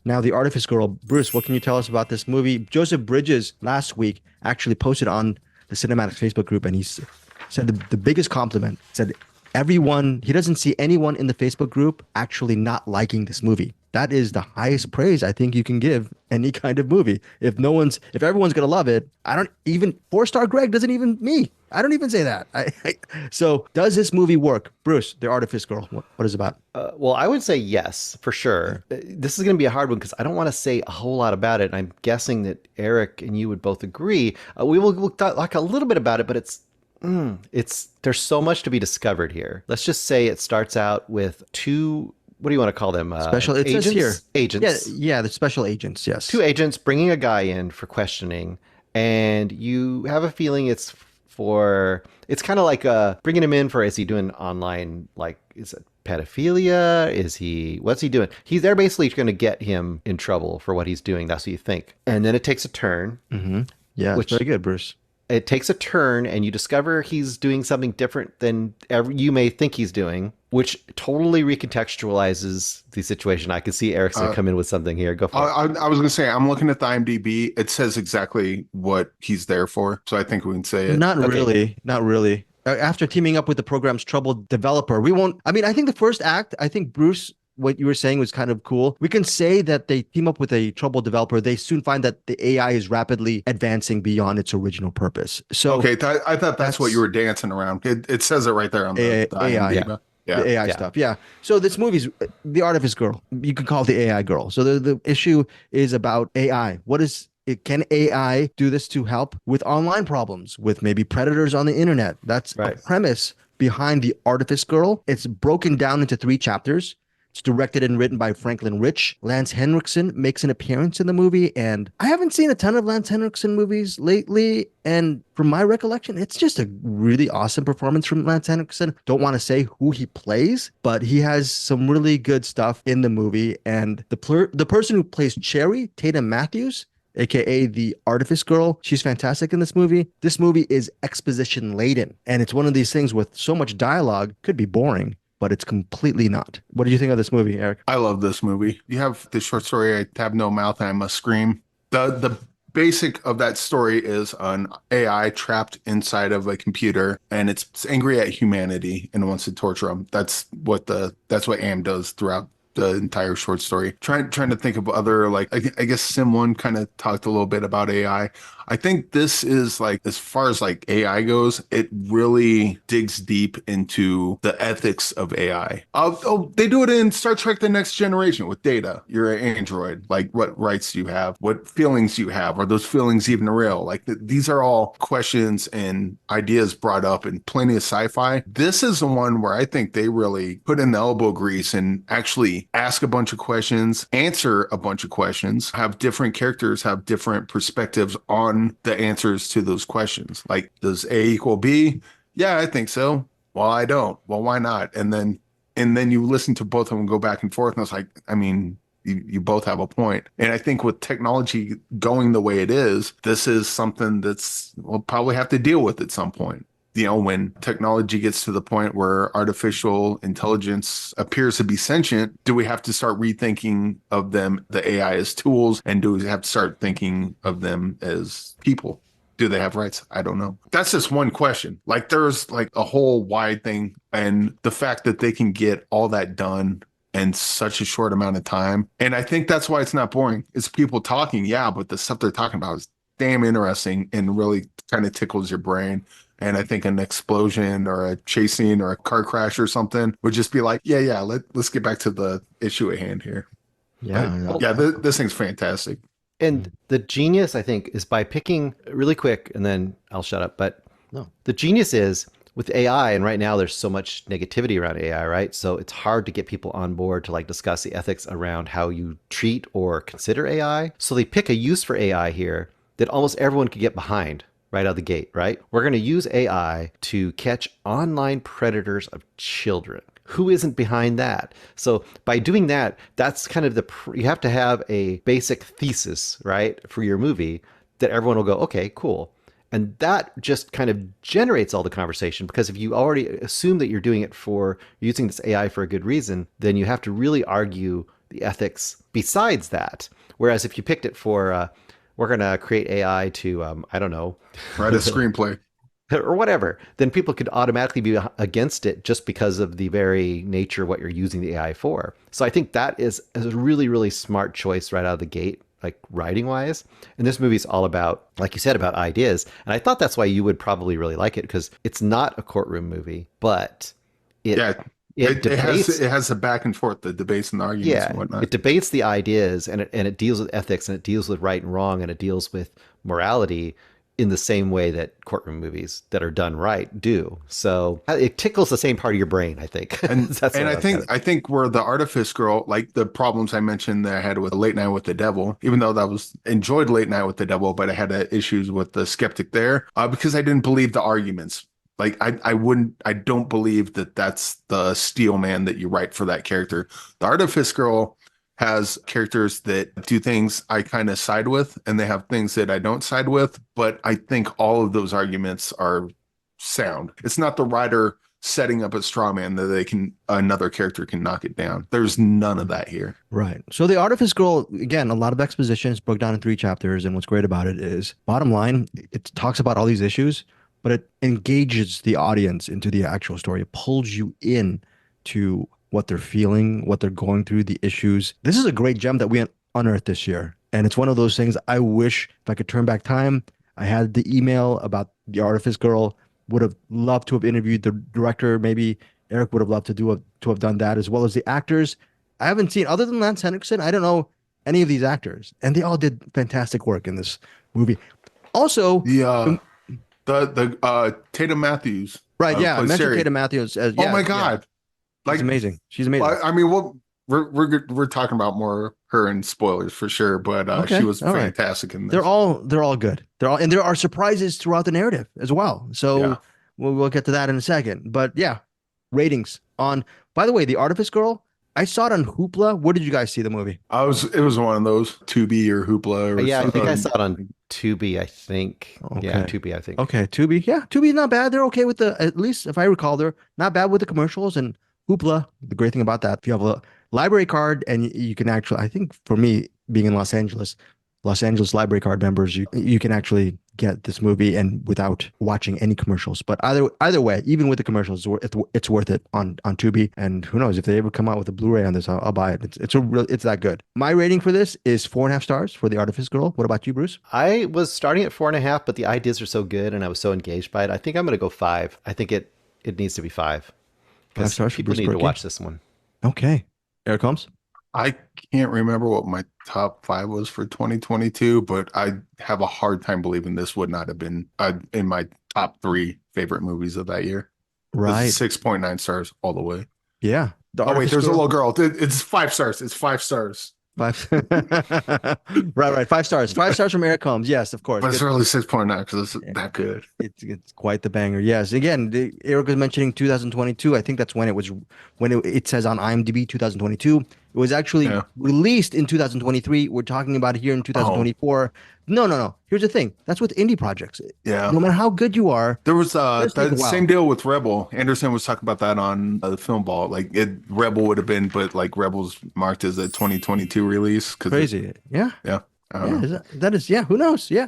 Now, The Artifice Girl. Bruce, what can you tell us about this movie? Joseph Bridges last week actually posted on the CinemAddicts Facebook group, and said the biggest compliment. Said everyone, he doesn't see anyone in the Facebook group actually not liking this movie. That is the highest praise I think you can give any kind of movie. If everyone's gonna love it, I don't even 4-star Greg doesn't even me. I don't even say that. So does this movie work, Bruce? The Artifice Girl. What is it about? Well, I would say yes, for sure. This is going to be a hard one because I don't want to say a whole lot about it. And I'm guessing that Eric and you would both agree. We'll talk a little bit about it, but there's so much to be discovered here. Let's just say it starts out with two. What do you want to call them? Special. It agents? says here Agents. Yeah, the special agents. Yes, two agents bringing a guy in for questioning, and you have a feeling it's kind of like bringing him in for, is he doing online, like, is it pedophilia? What's he doing? They're basically going to get him in trouble for what he's doing. That's what you think. And then it takes a turn. Mm-hmm. Yeah, which, very good, Bruce. It takes a turn and you discover he's doing something different than you may think he's doing, which totally recontextualizes the situation. I can see Erikson come in with something here. Go for it. I was going to say, I'm looking at the IMDb. It says exactly what he's there for. So I think we can say it. Not really. After teaming up with the program's troubled developer, I think the first act, Bruce, what you were saying was kind of cool. We can say that they team up with a troubled developer. They soon find that the AI is rapidly advancing beyond its original purpose. So okay, I thought that's what you were dancing around. It says it right there on the AI. Yeah. The AI stuff. Yeah. So this movie's The Artifice Girl. You can call it the AI girl. So the issue is about AI. Can AI do this to help with online problems, with maybe predators on the internet? That's right. A premise behind The Artifice Girl. It's broken down into 3 chapters. It's directed and written by Franklin Ritch. Lance Henrikson makes an appearance in the movie, and I haven't seen a ton of Lance Henrikson movies lately, and from my recollection, it's just a really awesome performance from Lance Henrikson. Don't want to say who he plays, but he has some really good stuff in the movie, and the person who plays Cherry, Tatum Matthews, aka the Artifice Girl, she's fantastic in this movie. This movie is exposition laden, and it's one of these things with so much dialogue, could be boring, but it's completely not. What did you think of this movie, Eric? I love this movie. You have the short story, I have no mouth and I must scream. The basic of that story is an AI trapped inside of a computer, and it's angry at humanity and wants to torture them. That's what AM does throughout the entire short story. Trying to think of other, like, I guess Sim 1 kind of talked a little bit about AI. I think this is, like, as far as like AI goes, it really digs deep into the ethics of AI. They do it in Star Trek: The Next Generation with Data. You're an android. Like, what rights do you have? What feelings you have? Are those feelings even real? Like, these are all questions and ideas brought up in plenty of sci-fi. This is the one where I think they really put in the elbow grease and actually ask a bunch of questions, answer a bunch of questions, have different characters have different perspectives on the answers to those questions. Like, does A equal B? Yeah, I think so. Well, I don't. Well, why not? And then you listen to both of them go back and forth, and it's like, I mean, you both have a point. And I think with technology going the way it is, this is something we'll probably have to deal with at some point. You know, when technology gets to the point where artificial intelligence appears to be sentient, do we have to start rethinking of them, the AI, as tools? And do we have to start thinking of them as people? Do they have rights? I don't know. That's just one question. Like, there's like a whole wide thing. And the fact that they can get all that done in such a short amount of time. And I think that's why it's not boring. It's people talking, yeah, but the stuff they're talking about is damn interesting and really kind of tickles your brain. And I think an explosion or a chase scene or a car crash or something would just be like, let's get back to the issue at hand here. This thing's fantastic. And the genius, I think, is by picking really quick, and then I'll shut up. But no, the genius is with AI, and right now there's so much negativity around AI, right? So it's hard to get people on board to like discuss the ethics around how you treat or consider AI. So they pick a use for AI here that almost everyone could get behind right out of the gate, right? We're going to use AI to catch online predators of children. Who isn't behind that? So by doing that, that's kind of you have to have a basic thesis, right, for your movie that everyone will go, okay, cool. And that just kind of generates all the conversation, because if you already assume that you're doing it using this AI for a good reason, then you have to really argue the ethics besides that. Whereas if you picked it for, we're going to create AI to, I don't know, Write a screenplay. or whatever, then people could automatically be against it just because of the very nature of what you're using the AI for. So I think that is a really, really smart choice right out of the gate, like writing wise. And this movie is all about, like you said, about ideas. And I thought that's why you would probably really like it, because it's not a courtroom movie, but it debates, it has the back and forth, the debates and the arguments and whatnot. It debates the ideas, and it deals with ethics, and it deals with right and wrong, and it deals with morality in the same way that courtroom movies that are done right do. So it tickles the same part of your brain, I think. And I think where the Artifice Girl, like the problems I mentioned that I had with Late Night with the Devil, even though that was enjoyed Late Night with the Devil, but I had issues with the skeptic there because I didn't believe the arguments. Like I don't believe that that's the steel man that you write for that character. The Artifice Girl has characters that do things I kind of side with, and they have things that I don't side with, but I think all of those arguments are sound. It's not the writer setting up a straw man that another character can knock it down. There's none of that here. Right. So the Artifice Girl, again, a lot of exposition. It's broke down in 3 chapters, and what's great about it is, bottom line, it talks about all these issues, but it engages the audience into the actual story. It pulls you in to what they're feeling, what they're going through, the issues. This is a great gem that we unearthed this year. And it's one of those things I wish if I could turn back time, I had the email about the Artifice Girl, would have loved to have interviewed the director. Maybe Eric would have loved to have done that, as well as the actors. I haven't seen, other than Lance Henrikson, I don't know any of these actors. And they all did fantastic work in this movie. Also, the Tatum Matthews. Right, yeah. I mentioned Tatum Matthews. Oh my God. Yeah. She's amazing. She's amazing. I mean, we're talking about more her and spoilers for sure, but she was fantastic in this. They're all good. And there are surprises throughout the narrative as well. So we'll get to that in a second. But yeah, ratings on. By the way, The Artifice Girl, I saw it on Hoopla. Where did you guys see the movie? It was one of those Tubi or Hoopla or yeah, something. I think I saw it on Tubi, I think. Okay. Yeah, Tubi, I think. Okay, Tubi. Yeah, Tubi's not bad. They're okay with at least if I recall, they're not bad with the commercials. And Hoopla, the great thing about that, if you have a library card and you can actually, I think for me being in Los Angeles library card members, you can actually get this movie and without watching any commercials. But either way, even with the commercials, it's worth it on Tubi. And who knows, if they ever come out with a Blu-ray on this, I'll buy it. It's that good. My rating for this is 4.5 stars for The Artifice Girl. What about you, Bruce? I was starting at 4.5, but the ideas are so good and I was so engaged by it. I think I'm going to go 5. I think it needs to be 5. 5 stars. People need to watch this one. Okay. Eric Holmes? I can't remember what my top 5 was for 2022, but I have a hard time believing this would not have been in my top 3 favorite movies of that year. Right. 6.9 stars all the way. Yeah. Wait, there's a little girl. It's 5 stars. It's 5 stars. 5. Right. 5 stars. 5 stars from Eric Holmes. Yes, of course. But it's really 6.9 because it's that good. It's quite the banger. Yes. Again, Eric was mentioning 2022. I think that's when it says on IMDb 2022. It was actually released in 2023. We're talking about it here in 2024. No. Here's the thing. That's with indie projects. Yeah. No matter how good you are. There was that same deal with Rebel. Anderson was talking about that on the Film Ball. Like Rebel would have been, but like Rebel's marked as a 2022 release. Crazy. Yeah. Yeah. Who knows? Yeah.